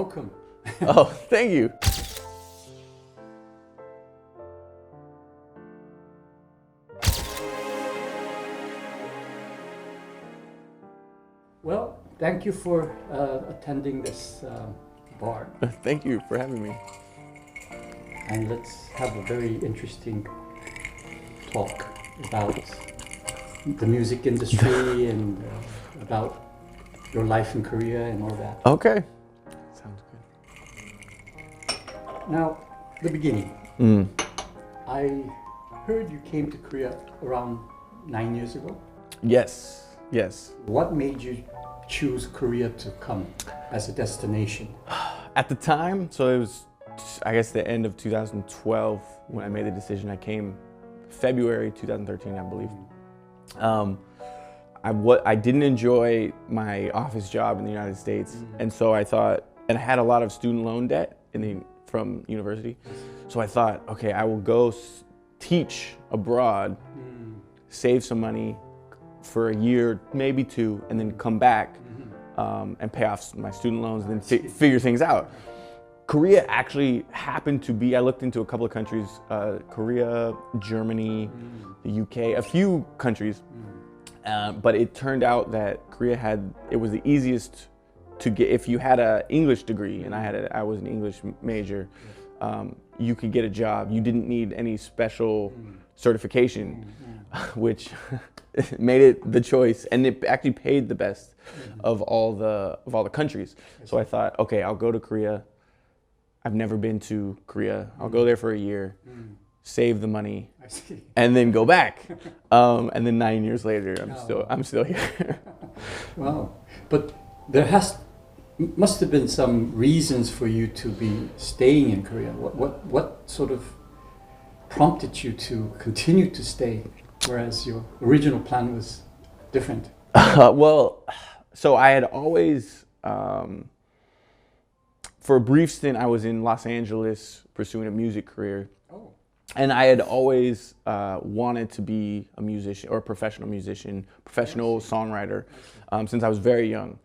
welcome. Oh, thank you. Well, thank you for attending this bar. Thank you for having me. And let's have a very interesting talk about the music industry and about your life in Korea and all that. Okay. Sounds good. Now, the beginning. I heard you came to Korea around 9 years ago. Yes. Yes. What made you choose Korea to come as a destination? At the time, so it was, I guess, the end of 2012 when I made the decision. I came February 2013, I believe. I didn't enjoy my office job in the United States, and so I thought, and I had a lot of student loan debt from university, so I thought, okay, I will go teach abroad, save some money for a year, maybe two, and then come back and pay off my student loans and then figure things out. Korea actually happened to be, I looked into a couple of countries, Korea, Germany, the UK, a few countries, but it turned out that Korea it was the easiest to get, if you had an English degree, and I was an English major, you could get a job. You didn't need any special certification, which made it the choice, and it actually paid the best of all the countries. So I thought, okay, I'll go to Korea. I've never been to Korea. I'll go there for a year, save the money, and then go back. And then 9 years later, I'm still here. Wow, but must have been some reasons for you to be staying in Korea. What sort of prompted you to continue to stay, whereas your original plan was different? Well, so I had always, for a brief stint, I was in Los Angeles pursuing a music career. Oh. And I had always wanted to be a musician or a professional musician, professional songwriter, since I was very young.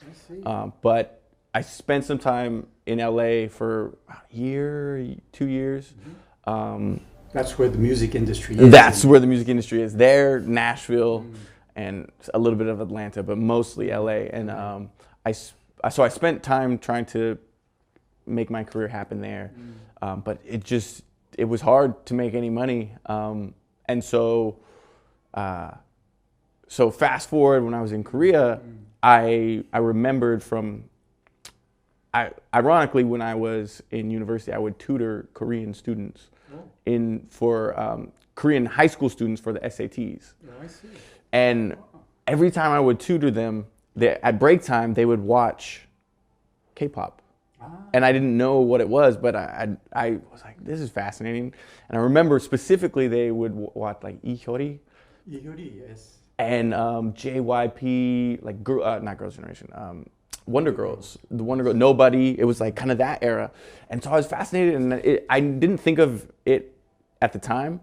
But I spent some time in LA for a year, 2 years. That's where the music industry is. That's where the music industry is. There, Nashville, and a little bit of Atlanta, but mostly LA. And so I spent time trying to make my career happen there. But it was hard to make any money. And so fast forward, when I was in Korea, I remembered ironically, when I was in university, I would tutor Korean students for Korean high school students for the SATs. Oh, I see. And every time I would tutor them, at break time, they would watch K-pop. And I didn't know what it was, but I was like, this is fascinating. And I remember specifically they would watch like Ihyori. Ihyori, yes. And JYP, like not Girls' Generation, Wonder Girls, the Wonder Girl, Nobody. It was like kind of that era. And so I was fascinated, and I didn't think of it at the time.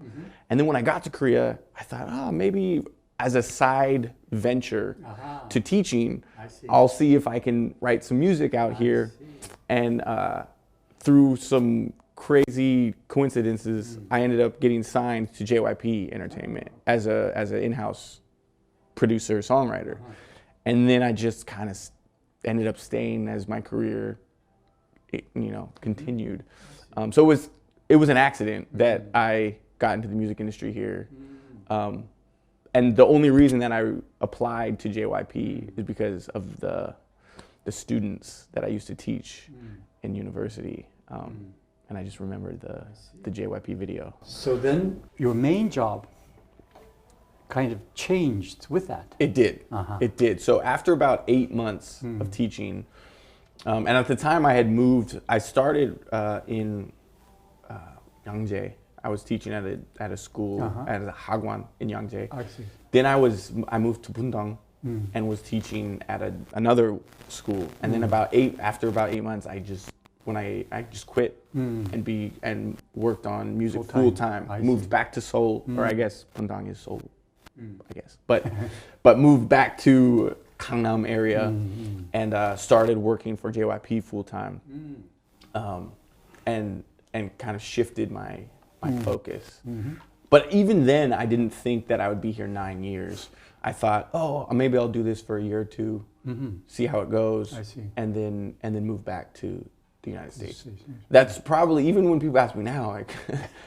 And then when I got to Korea, I thought, maybe as a side venture to teaching, I'll see if I can write some music out here. And through some crazy coincidences, I ended up getting signed to JYP Entertainment as an in-house producer, songwriter. And then I just kind of ended up staying as my career, continued. So it was an accident that I got into the music industry here. And the only reason that I applied to JYP is because of the students that I used to teach in university. And I just remembered the JYP video. So then your main job kind of changed with that. It did. It did. So after about 8 months of teaching, and at the time I had moved, I started in Yangjae. I was teaching at a school, at a hagwon in Yangjae. I see. Then I moved to Bundang and was teaching at another school. And then after about 8 months, I just quit and worked on music full time. Moved back to Seoul, or I guess Bundang is Seoul, I guess. But moved back to Gangnam area and started working for JYP full time. and kind of shifted my focus. But even then, I didn't think that I would be here 9 years. I thought, oh, maybe I'll do this for a year or two, see how it goes, I see. and then move back to the United States. That's probably, even when people ask me now, like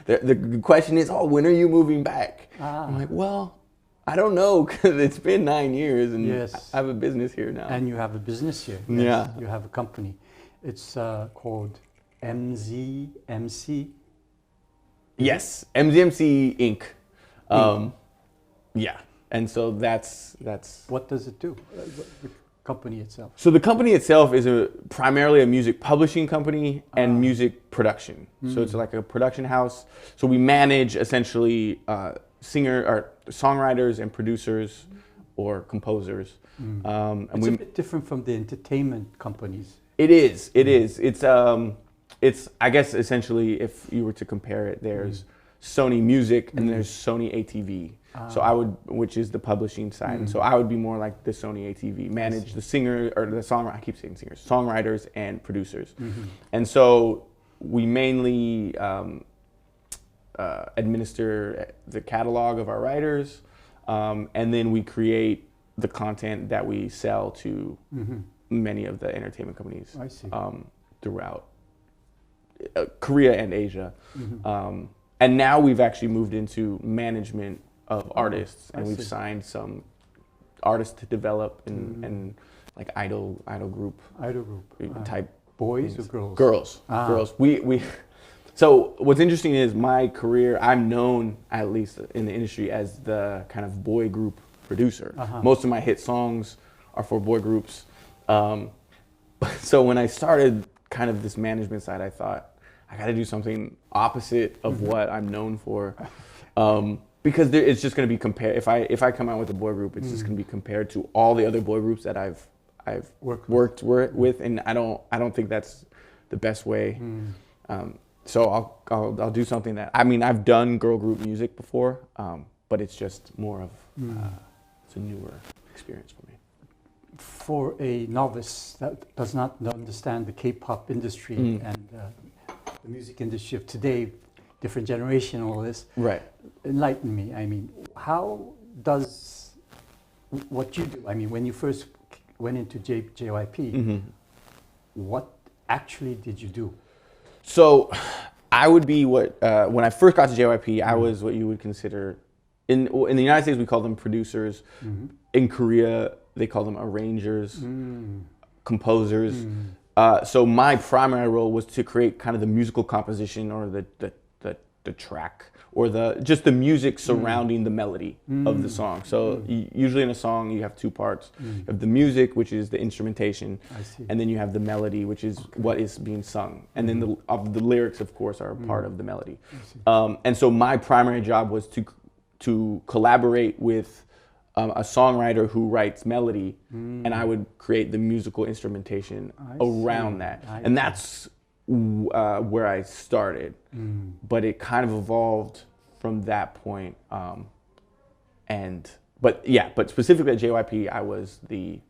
the question is, oh, when are you moving back? I'm like, well, I don't know, because it's been 9 years and Yes. I have a business here now. And you have a business here. Yeah. You have a company. It's called MZMC. Yes, MZMC Inc. Yeah, and so that's. What does it do? The company itself. So the company itself is primarily a music publishing company and music production. So it's like a production house. So we manage essentially songwriters and producers or composers. And It's a bit different from the entertainment companies. It is. It's I guess essentially, if you were to compare it, there's Sony Music and there's Sony ATV. So which is the publishing side, and so I would be more like the Sony ATV, manage the singer or the songwriter. I keep saying singers, songwriters and producers, and so we mainly administer the catalog of our writers, and then we create the content that we sell to many of the entertainment companies. I see. Throughout Korea and Asia. And now we've actually moved into management of artists, and we've signed some artists to develop and like idol group type Boys things. or girls? Girls. Girls. We so what's interesting is my career, I'm known, at least in the industry, as the kind of boy group producer. Most of my hit songs are for boy groups. So when I started kind of this management side, I thought I got to do something opposite of what I'm known for, because it's just going to be compared. If I come out with a boy group, it's just going to be compared to all the other boy groups that I've worked with, and I don't think that's the best way. So I'll do something that, I mean, I've done girl group music before, but it's just more of it's a newer experience for me. For a novice that does not understand the K-pop industry and the music industry of today, different generation, all this, Right. enlighten me. I mean, how does what you do? I mean, when you first went into JYP, what actually did you do? So I would be when I first got to JYP, I was what you would consider, in the United States we call them producers. In Korea they call them arrangers, composers. So my primary role was to create kind of the musical composition, or the track, or just the music surrounding the melody of the song. So usually in a song you have two parts. You have the music, which is the instrumentation, and then you have the melody, which is what is being sung. And then the lyrics, of course, are a part of the melody. And so my primary job was to collaborate with a songwriter who writes melody, and I would create the musical instrumentation around that. And that's where I started. But it kind of evolved from that point. But specifically at JYP, I was the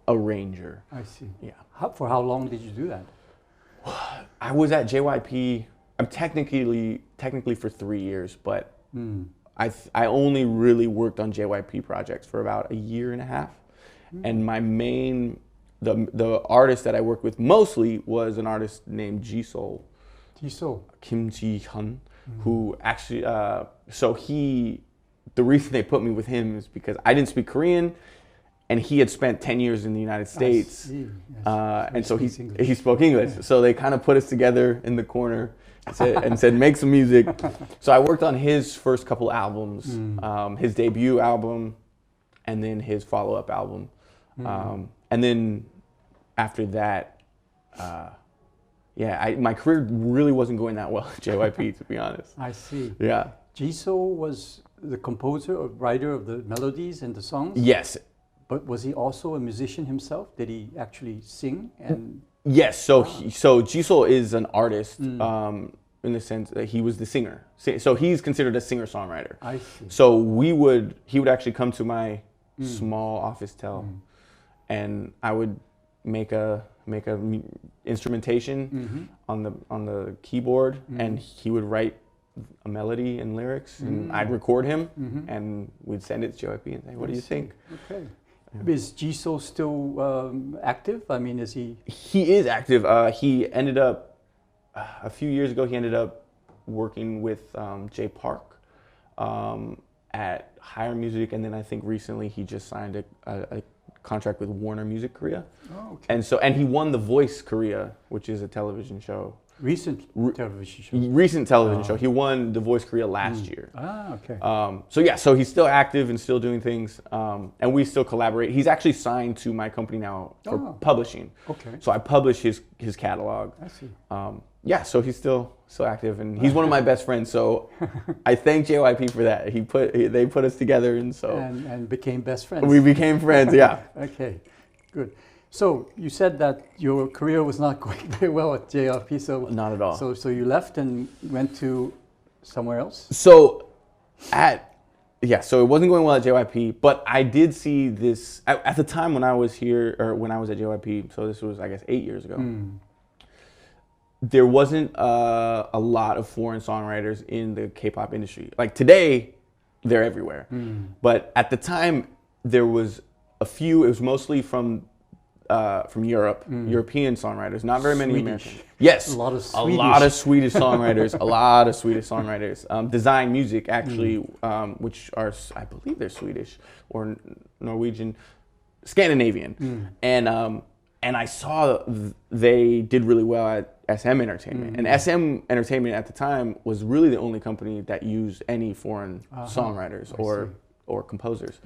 arranger. I see. Yeah. For how long did you do that? I was at JYP, I'm technically for 3 years, but I only really worked on JYP projects for about a year and a half. And my main, the artist that I worked with mostly was an artist named Jisoo. Kim Ji-hyun, who actually, the reason they put me with him is because I didn't speak Korean, and he had spent 10 years in the United States. And so he spoke English. So they kind of put us together in the corner and said, make some music. So I worked on his first couple albums, his debut album, and then his follow-up album. And then after that, my career really wasn't going that well at JYP, to be honest. I see. Yeah. Jisoo was the composer or writer of the melodies and the songs? Yes. But was he also a musician himself? Did he actually sing? And yes. So Jisoo is an artist in the sense that he was the singer. So he's considered a singer-songwriter. I see. So he would actually come to my small office and I would make a make a instrumentation on the keyboard, and he would write a melody and lyrics, and I'd record him, and we'd send it to JYP and say, "What do you think?" Okay. Is Jisoo still active? I mean, is he? He is active. He ended up a few years ago. He ended up working with Jay Park at Higher Music, and then I think recently he just signed a contract with Warner Music Korea. Oh, okay. And he won The Voice Korea, which is a television show. Recent television show. Recent television show. He won The Voice Korea last year. Ah, okay. So he's still active and still doing things, and we still collaborate. He's actually signed to my company now for publishing. Okay. So I publish his catalog. I see. So he's still active, and he's one of my best friends. So I thank JYP for that. They put us together, and so and became best friends. we became friends. Yeah. Okay, good. So you said that your career was not going very well at JYP. So Not at all. So you left and went to somewhere else. So so it wasn't going well at JYP, but I did see this at the time when I was here, or when I was at JYP. So this was, I guess, 8 years ago. There wasn't a lot of foreign songwriters in the K-pop industry. Like today, they're everywhere. But at the time, there was a few. It was mostly from Europe, European songwriters. Not very many Swedish. American. Yes, A lot of Swedish songwriters. A lot of Swedish songwriters. Design Music, actually, which are, I believe they're Swedish or Norwegian, Scandinavian, and I saw they did really well at SM Entertainment. And SM Entertainment at the time was really the only company that used any foreign songwriters or composers.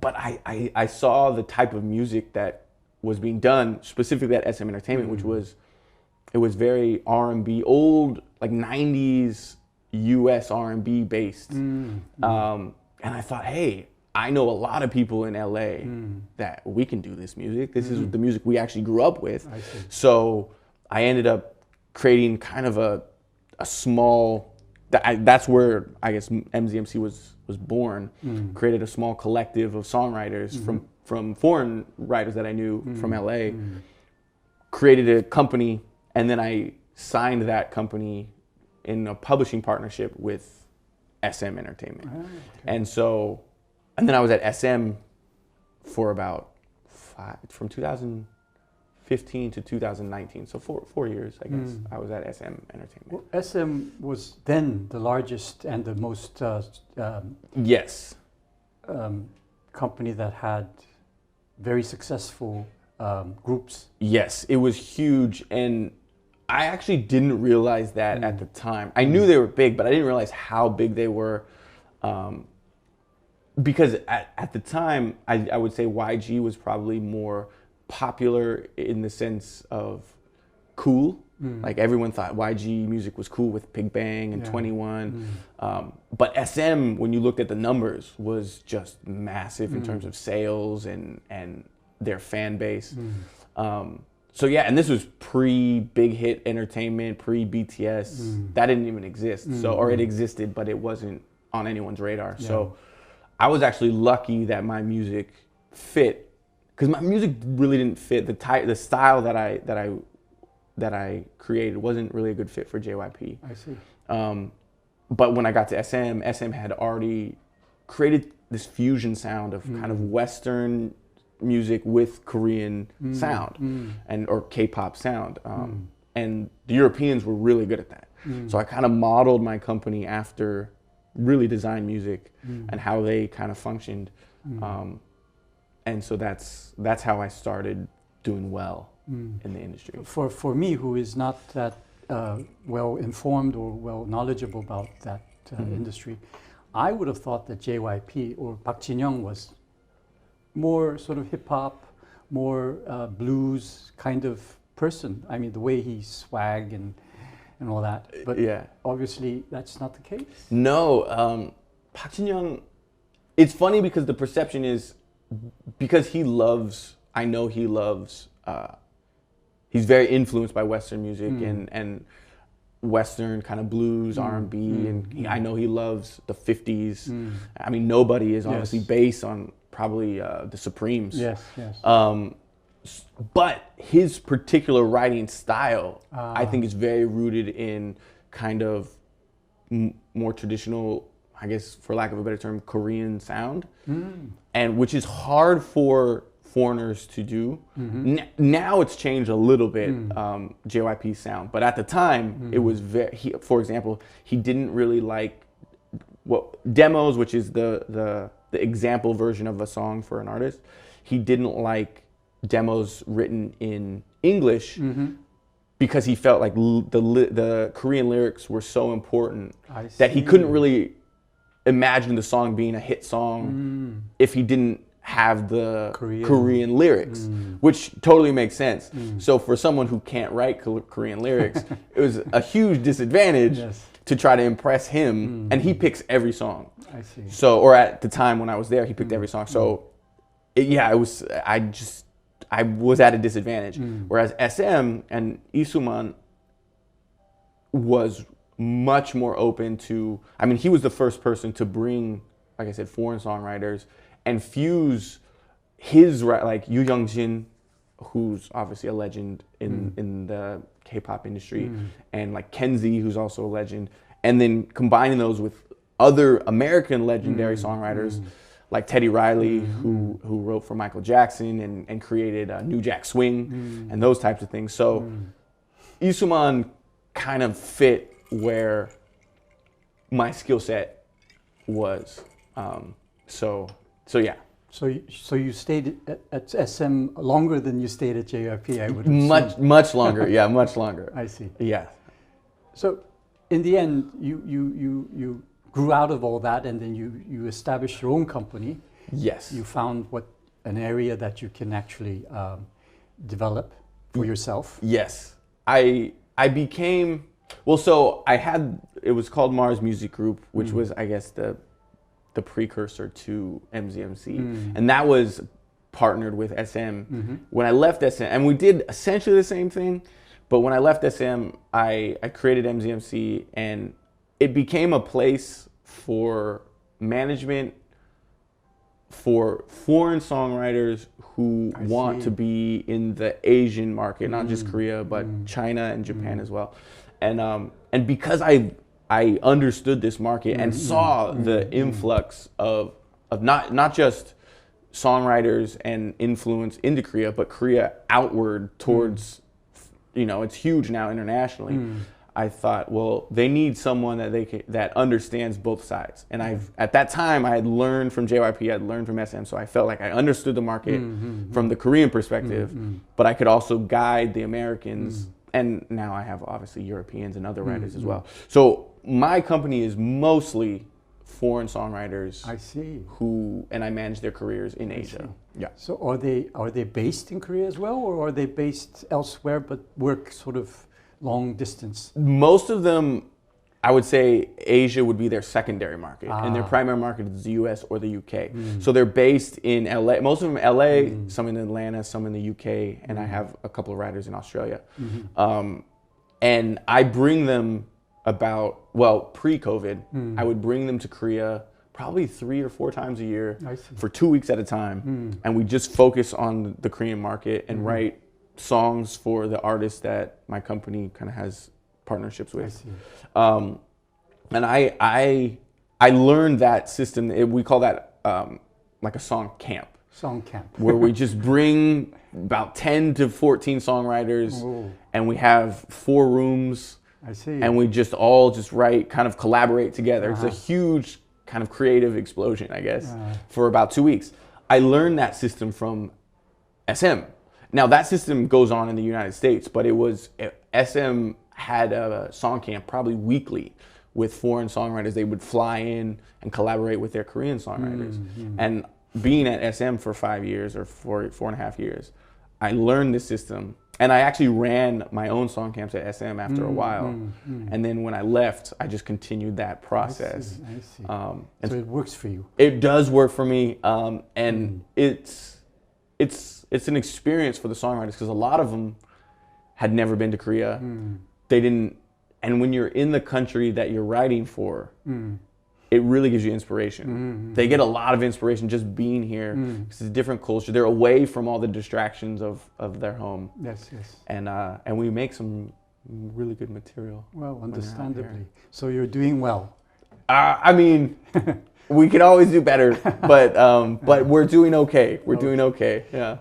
But I saw the type of music that was being done specifically at SM Entertainment, which was, it was very R&B, old, like 90s US R&B based. And I thought, hey, I know a lot of people in LA that we can do this music. This is the music we actually grew up with. So I ended up creating kind of a small, that's where I guess MZMC was born. Created a small collective of songwriters from foreign writers that I knew from LA. Created a company, and then I signed that company in a publishing partnership with SM Entertainment. And then I was at SM for about from 2015 to 2019, so 4 years, I guess. I was at SM Entertainment. Well, SM was then the largest and the most Yes. Company that had very successful groups. Yes, it was huge, and I actually didn't realize that at the time. I knew they were big, but I didn't realize how big they were. Because at the time, I would say YG was probably more popular in the sense of cool. Like everyone thought YG music was cool with Big Bang and 21. But SM, when you looked at the numbers, was just massive in terms of sales and their fan base. So yeah, and this was pre-Big Hit Entertainment, pre-BTS. That didn't even exist. Or it existed, but it wasn't on anyone's radar. So I was actually lucky that my music fit, because my music really didn't fit the style that I created wasn't really a good fit for JYP. I see. But when I got to SM had already created this fusion sound of kind of Western music with Korean sound or K-pop sound, and the Europeans were really good at that. So I kind of modeled my company after really Design Music and how they kind of functioned, and so that's how I started doing well in the industry. For me, who is not that well informed or well knowledgeable about that industry, I would have thought that JYP or Park Jin-young was more sort of hip hop, more blues kind of person. I mean, the way he swag and all that. But obviously, that's not the case. No, Park Jin-young. It's funny because the perception is because he loves. I know he loves. He's very influenced by Western music and Western kind of blues, R&B, and I know he loves the 50s. I mean, Nobody is obviously based on probably the Supremes. Yes, yes. but his particular writing style, I think, is very rooted in kind of more traditional, I guess, for lack of a better term, Korean sound, and which is hard for foreigners to do. Now it's changed a little bit, JYP's sound, but at the time it was very. For example, he didn't really like demos, which is the example version of a song for an artist. He didn't like demos written in English because he felt like the Korean lyrics were so important that he couldn't really imagine the song being a hit song if he didn't have the Korean lyrics, which totally makes sense. So for someone who can't write Korean lyrics, it was a huge disadvantage to try to impress him, and he picks every song. I see. So, or at the time when I was there, he picked every song. So, I was at a disadvantage. Whereas SM and Isuman was much more open to, I mean, he was the first person to bring, like I said, foreign songwriters and fuse his, like Yoo Young-jin, who's obviously a legend in the K-pop industry, and like Kenzie, who's also a legend, and then combining those with other American legendary songwriters like Teddy Riley, who wrote for Michael Jackson and created New Jack Swing and those types of things. So Isuman kind of fit where my skill set was. So yeah. So you stayed at SM longer than you stayed at JYP, I would assume. Much longer. Yeah, much longer. I see. Yeah. So in the end, you grew out of all that, and then you established your own company. Yes. You found an area that you can actually develop for yourself. Yes. I became, well, so it was called Mars Music Group, which was, I guess, the precursor to MZMC. And that was partnered with SM. When I left SM, and we did essentially the same thing, but when I left SM, I created MZMC, and it became a place for management for foreign songwriters who want to be in the Asian market, not just Korea, but China and Japan as well. And because I understood this market and saw the influx of not just songwriters and influence into Korea, but Korea outward towards, it's huge now internationally. I thought, well, they need someone that understands both sides. And at that time, I had learned from JYP, I had learned from SM, so I felt like I understood the market from the Korean perspective, but I could also guide the Americans. And now I have obviously Europeans and other writers as well. So my company is mostly foreign songwriters. I see. And I manage their careers in Asia. Yeah. So are they based in Korea as well, or are they based elsewhere but work sort of long distance? Most of them, I would say Asia would be their secondary market, and their primary market is the US or the UK. So they're based in LA, most of them LA, some in Atlanta, some in the UK, and I have a couple of writers in Australia. And I bring them pre-COVID, I would bring them to Korea probably 3 or 4 times a year for 2 weeks at a time. And we just focus on the Korean market and write songs for the artists that my company kind of has partnerships with. And I learned that system. We call that like a song camp. Song camp. Where we just bring about 10 to 14 songwriters, and we have 4 rooms. I see. And we just all write, kind of collaborate together. It's a huge kind of creative explosion, I guess, for about 2 weeks. I learned that system from SM. Now that system goes on in the United States, but SM had a song camp probably weekly with foreign songwriters. They would fly in and collaborate with their Korean songwriters. And being at SM for 5 years or 4.5 years, I learned this system. And I actually ran my own song camps at SM after a while. And then when I left, I just continued that process. I see. So it works for you. It does work for me. And it's an experience for the songwriters, because a lot of them had never been to Korea. They didn't, and when you're in the country that you're writing for, it really gives you inspiration. They get a lot of inspiration just being here because it's a different culture. They're away from all the distractions of their home. Yes, yes. And we make some really good material. Well, understandably. So you're doing well. I mean, we could always do better, but we're doing okay. We're doing okay. Yeah.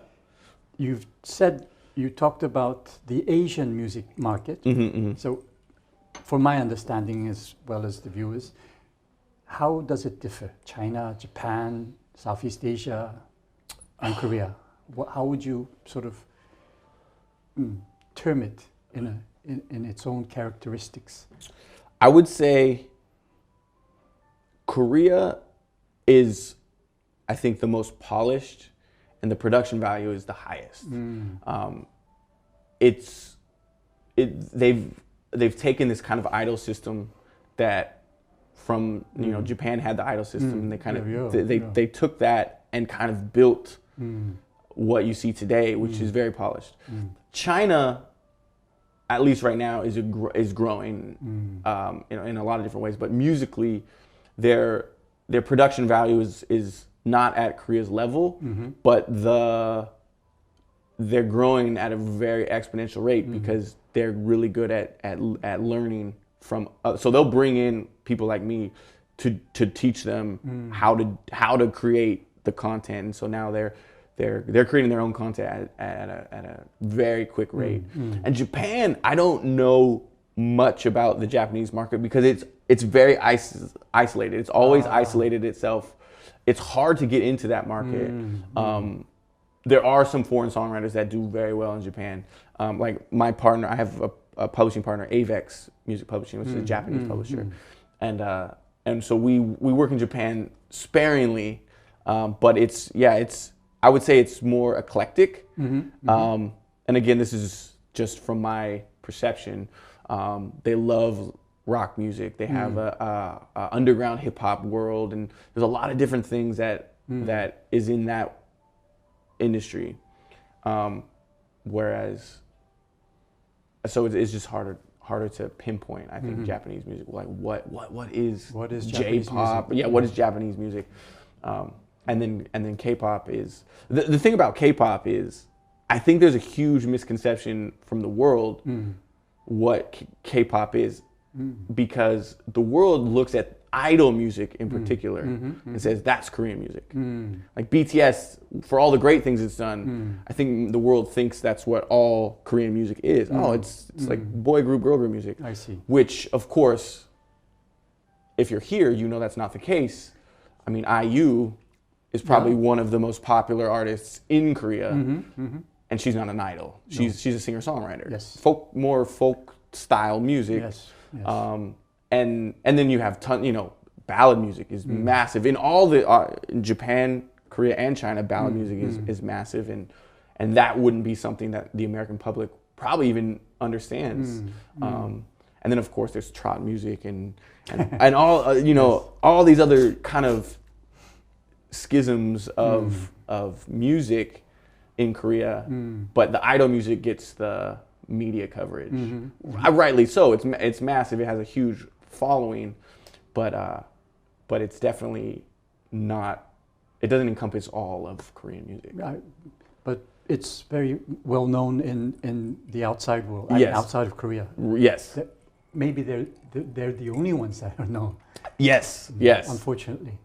You talked about the Asian music market. So, for my understanding as well as the viewers, how does it differ? China, Japan, Southeast Asia, and Korea. How would you sort of term it in its own characteristics? I would say Korea is, I think, the most polished, and the production value is the highest. They've taken this kind of idol system that from Japan had the idol system, and they kind of they took that and kind of built what you see today, which is very polished. China, at least right now, is growing in a lot of different ways, but musically, their production value is not at Korea's level, but they're growing at a very exponential rate because they're really good at learning from. So they'll bring in people like me to teach them how to create the content, and so now they're creating their own content at a very quick rate. And Japan, I don't know much about the Japanese market because it's very isolated. It's always isolated itself. It's hard to get into that market. There are some foreign songwriters that do very well in Japan. Like my partner, I have a publishing partner, AVEX Music Publishing, which is a Japanese publisher, and so we work in Japan sparingly, but I would say it's more eclectic. And again, this is just from my perception. They love rock music. They have a underground hip hop world, and there's a lot of different things that is in that industry. Whereas, so it's just harder to pinpoint. I think Japanese music, like what is J-pop? Music? Yeah, what is Japanese music? And then K-pop is the thing about K-pop is I think there's a huge misconception from the world what K-pop is, because the world looks at idol music in particular and says that's Korean music. Like BTS, for all the great things it's done, I think the world thinks that's what all Korean music is. Oh, it's like boy group, girl group music. I see. Which, of course, if you're here, you know that's not the case. I mean, IU is probably one of the most popular artists in Korea, and she's not an idol. She's a singer-songwriter. Yes. More folk style music. Yes. And then you have ballad music is massive in all the in Japan, Korea, and China. Ballad music is massive, and that wouldn't be something that the American public probably even understands. And then of course there's trot music and all all these other kind of schisms of music in Korea, but the idol music gets the media coverage. Rightly so. It's massive. It has a huge following, but it's definitely not. It doesn't encompass all of Korean music. But it's very well known in the outside world. Yes. Outside of Korea. Yes. Maybe they're the only ones that are known. Yes. Yes. Unfortunately,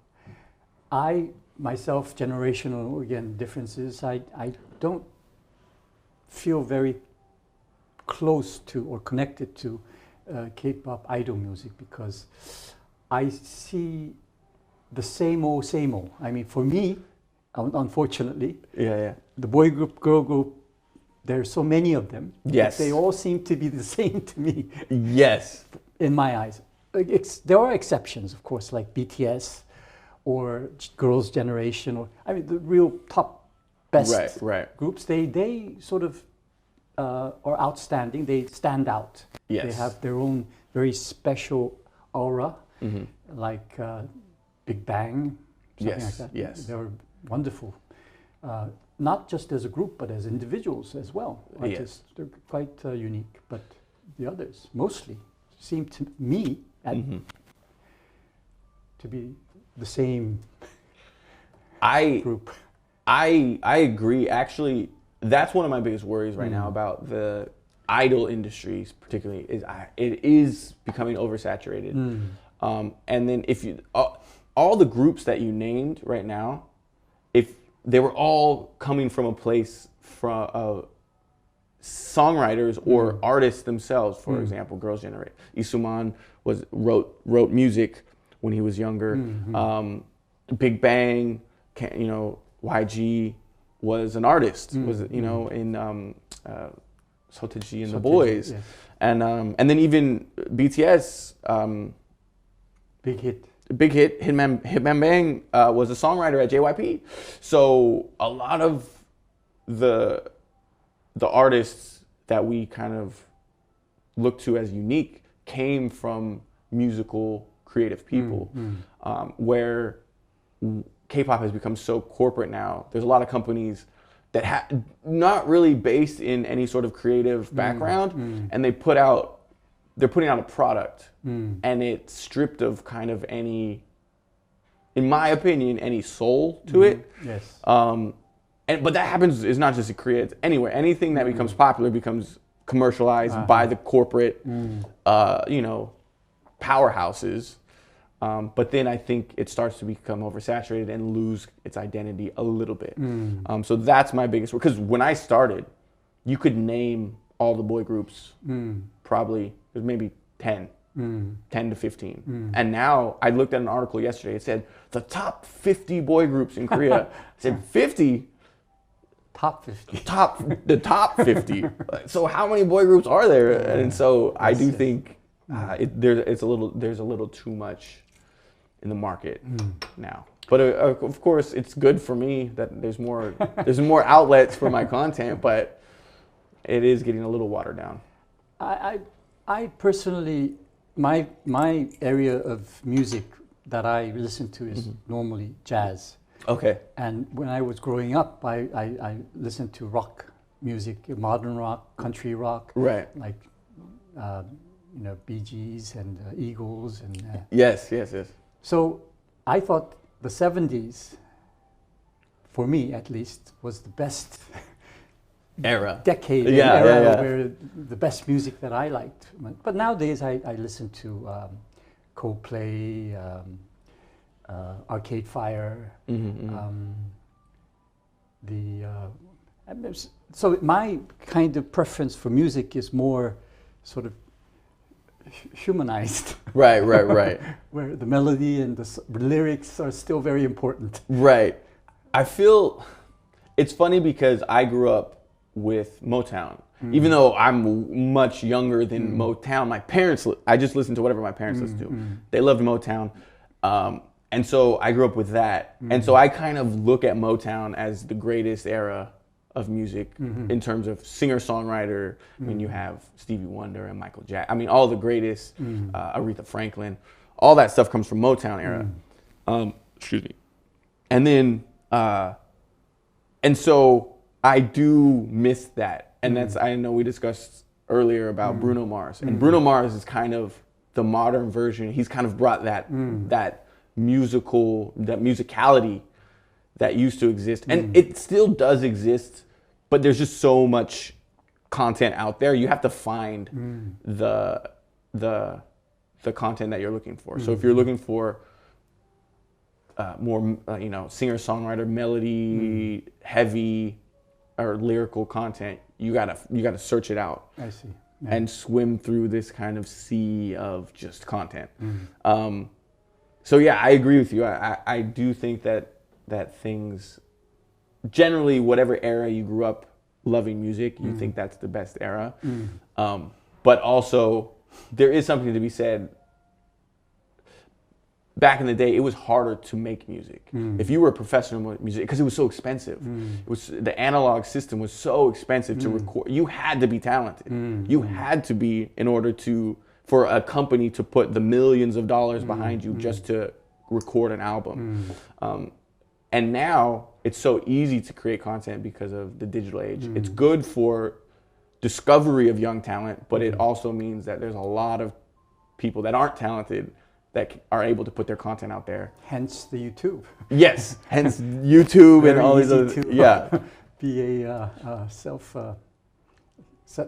I myself, generational differences. I don't feel very close to or connected to K-pop idol music because I see the same old. I mean, for me, unfortunately, the boy group, girl group, there are so many of them. Yes. They all seem to be the same to me. Yes. In my eyes. There are exceptions, of course, like BTS or Girls' Generation, or I mean the real top best groups. They sort of are outstanding. They stand out. Yes. They have their own very special aura, like Big Bang, something like that. Yes. They're wonderful. Not just as a group, but as individuals as well. Artists, they're quite unique. But the others mostly seem to me to to be the same I group. I agree. Actually, that's one of my biggest worries right now about the idol industries, particularly, is it is becoming oversaturated. And then if you all the groups that you named right now, if they were all coming from a place from songwriters or artists themselves, for example, Girls' Generation. Isuman wrote music when he was younger. Big Bang, YG was an artist. Was in Sotaji and the Boys, yes. And then even BTS. Big hit. Hitman Bang was a songwriter at JYP. So a lot of the artists that we kind of look to as unique came from musical creative people, where K-pop has become so corporate now. There's a lot of companies that not really based in any sort of creative background, and they're putting out a product, and it's stripped of kind of any, in my opinion, any soul to it. Yes. But that happens, it's not just in Korea, it's anywhere. Anything that becomes popular becomes commercialized by the corporate, powerhouses. But then I think it starts to become oversaturated and lose its identity a little bit. So that's my biggest worry. Because when I started, you could name all the boy groups, probably, there's maybe 10 to 15. And now, I looked at an article yesterday, it said, the top 50 boy groups in Korea. I said, 50? Top 50. The top 50. So how many boy groups are there? And so I do think there's a little too much in the market now. But of course, it's good for me that there's more outlets for my content, but it is getting a little watered down. I personally, my area of music that I listen to is normally jazz. Okay. And when I was growing up, I listened to rock music, modern rock, country rock, Right. like Bee Gees and Eagles and. Yes. So I thought the 70s, for me at least, was the best Era. decade, Yeah, era yeah. where the best music that I liked. But nowadays I listen to Coldplay, Arcade Fire, so my kind of preference for music is more sort of humanized. Right. Where the melody and the lyrics are still very important. Right. I feel it's funny because I grew up with Motown. Even though I'm much younger than Motown, my parents, I just listened to whatever my parents listened to. They loved Motown. And so I grew up with that. And so I kind of look at Motown as the greatest era of music in terms of singer-songwriter. I mean, you have Stevie Wonder and Michael Jackson. I mean, all the greatest, Aretha Franklin. All that stuff comes from Motown era. Excuse me. And then, and so I do miss that. And that's, I know we discussed earlier about Bruno Mars. And Bruno Mars is kind of the modern version. He's kind of brought that musicality that used to exist. And it still does exist, but there's just so much content out there. You have to find the content that you're looking for. So if you're looking for more, singer-songwriter, melody, heavy, or lyrical content, you gotta search it out. I see. And swim through this kind of sea of just content. So yeah, I agree with you. I do think that things, generally, whatever era you grew up loving music, you think that's the best era. But also, there is something to be said. Back in the day, it was harder to make music. If you were a professional musician, because it was so expensive. It was, the analog system was so expensive to record. You had to be talented. You had to be, in order for a company to put the millions of dollars behind you just to record an album. And now it's so easy to create content because of the digital age. It's good for discovery of young talent, but it also means that there's a lot of people that aren't talented that are able to put their content out there. Hence the YouTube. Yes, hence YouTube and Very all these easy other, to, yeah. Be a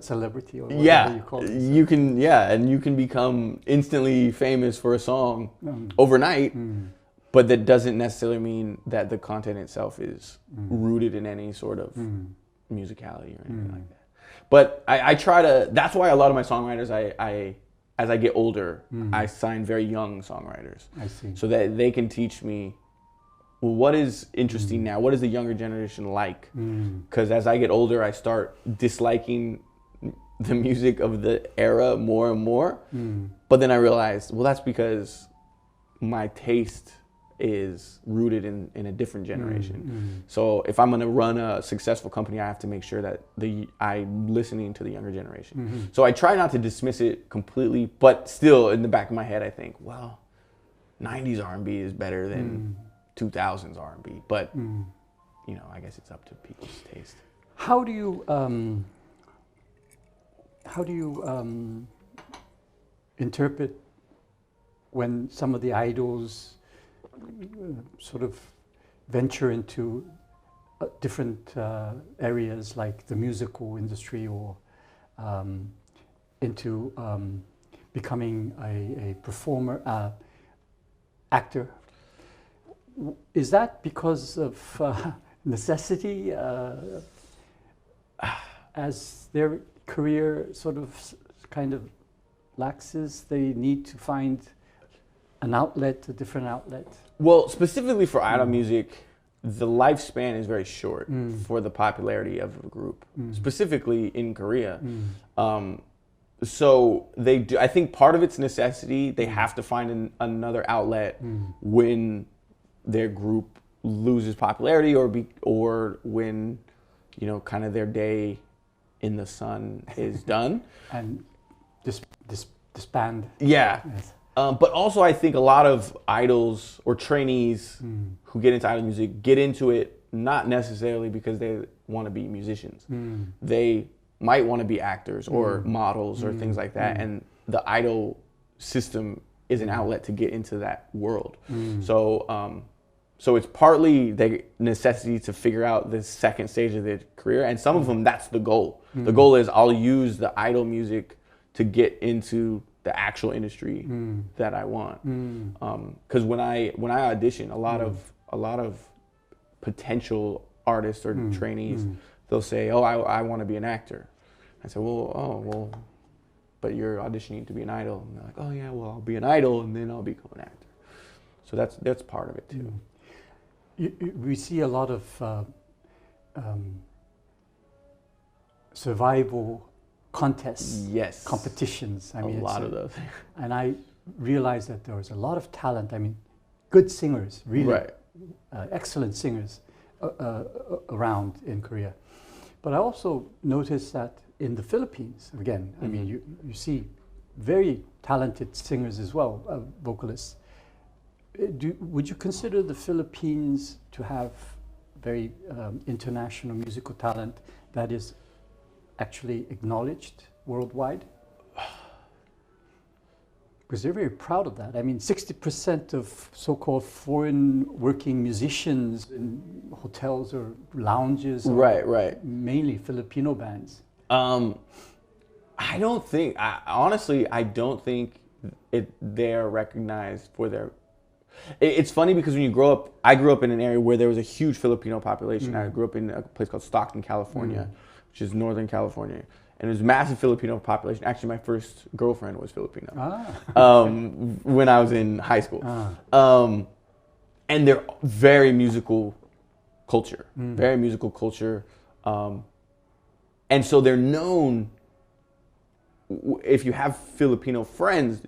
celebrity or whatever you call it. You can, yeah, and you can become instantly famous for a song overnight, but that doesn't necessarily mean that the content itself is rooted in any sort of musicality or anything like that. But I try to, that's why a lot of my songwriters, as I get older, I sign very young songwriters. I see. So that they can teach me, well, what is interesting now? What is the younger generation like? Because as I get older, I start disliking the music of the era more and more. But then I realized, well, that's because my taste is rooted in a different generation. So if I'm going to run a successful company, I have to make sure that I'm listening to the younger generation. So I try not to dismiss it completely, but still in the back of my head, I think, well, 90s R&B is better than 2000s R&B. But, you know, I guess it's up to people's taste. How do you interpret when some of the idols sort of venture into different areas like the musical industry or into becoming a performer, actor? Is that because of necessity as their career sort of kind of laxes? They need to find an outlet, a different outlet? Well, specifically for idol music, the lifespan is very short for the popularity of a group, specifically in Korea. So they do. I think part of it's necessity. They have to find another outlet when their group loses popularity, or when, you know, kind of their day in the sun is done and disband. Yeah. Yes. But also, I think a lot of idols or trainees who get into idol music get into it not necessarily because they want to be musicians. They might want to be actors or models or things like that, and the idol system is an outlet to get into that world. So it's partly the necessity to figure out the second stage of their career, and some of them, that's the goal. The goal is, I'll use the idol music to get into the actual industry that I want. Because when I audition, a lot of potential artists or trainees, they'll say, "Oh, I want to be an actor." I say, "Well, but you're auditioning to be an idol." And they're like, "Oh yeah, well, I'll be an idol and then I'll become an actor." So that's part of it too. We see a lot of survival contests, Yes, competitions. I mean, a lot of those. And I realized that there was a lot of talent. I mean, good singers, really Right. Excellent singers around in Korea. But I also noticed that in the Philippines, again, I mean, you see very talented singers as well, vocalists. Would you consider the Philippines to have very international musical talent that is actually acknowledged worldwide? Because they're very proud of that. I mean, 60% of so-called foreign working musicians in hotels or lounges are Right. mainly Filipino bands. I don't think, honestly, I don't think they're recognized for their. It's funny because when you grow up, I grew up in an area where there was a huge Filipino population. I grew up in a place called Stockton, California, which is Northern California. And there's a massive Filipino population. Actually, my first girlfriend was Filipino when I was in high school. And they're very musical culture, very musical culture. And so they're known, if you have Filipino friends,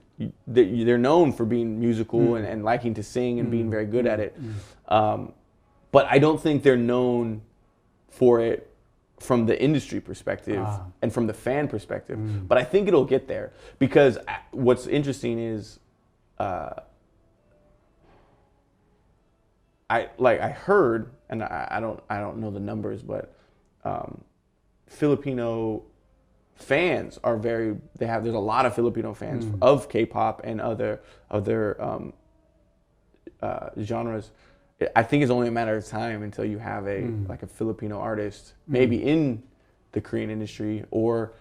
they're known for being musical and liking to sing and being very good at it. But I don't think they're known for it from the industry perspective and from the fan perspective. But I think it'll get there, because what's interesting is I heard, and I don't know the numbers, but Filipino fans are there's a lot of Filipino fans of K-pop and other genres. I think it's only a matter of time until you have like a Filipino artist, maybe in the Korean industry or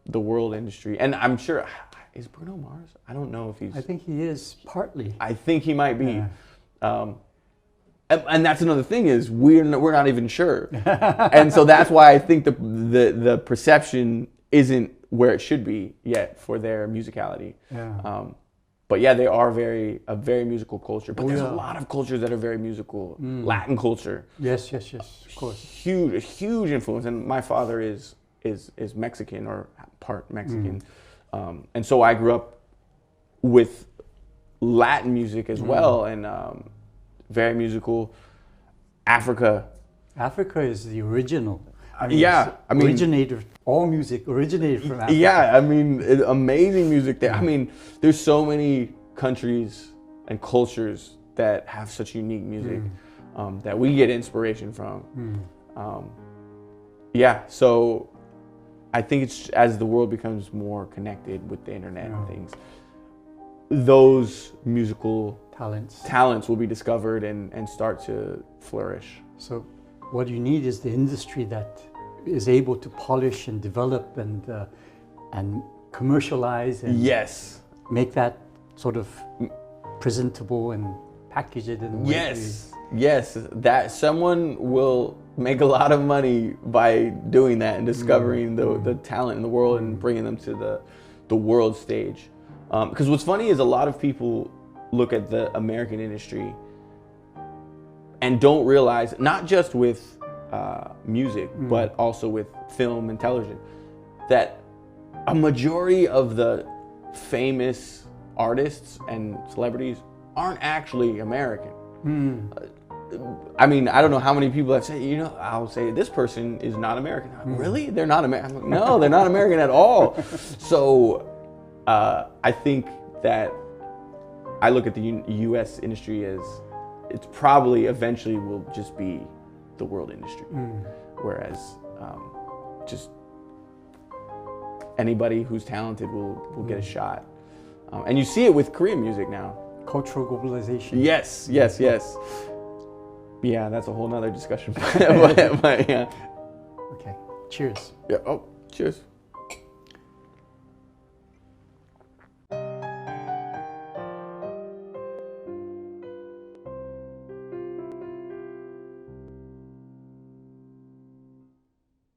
the world industry. And I'm sure, is Bruno Mars? I don't know if he's... I think he is partly. I think he might be. Yeah. And that's another thing is we're not even sure. And so that's why I think the perception isn't where it should be yet for their musicality. Yeah. But yeah, they are a very musical culture. But there's a lot of cultures that are very musical. Latin culture. Yes, of course. A huge influence. And my father is Mexican or part Mexican. And so I grew up with Latin music as well, and very musical. Africa is the original. All music originated from Africa. Yeah, I mean, amazing music there. I mean, there's so many countries and cultures that have such unique music that we get inspiration from. So I think it's as the world becomes more connected with the internet and things, those musical talents will be discovered and start to flourish. So what you need is the industry that is able to polish and develop and commercialize and make that sort of presentable and package it in a way. Yes, that someone will make a lot of money by doing that and discovering the talent in the world and bringing them to the world stage. Because what's funny is a lot of people look at the American industry and don't realize, not just with music, but also with film and television, that a majority of the famous artists and celebrities aren't actually American. I mean, I don't know how many people I've said, I'll say this person is not American. Really? They're not American? No, they're not American at all. So I think that I look at the U.S. industry as it's probably eventually will just be the world industry. Whereas just anybody who's talented will get a shot. And you see it with Korean music now. Cultural globalization. Yes. Yeah, that's a whole nother discussion. but yeah. Okay, cheers. Yeah. Oh, cheers.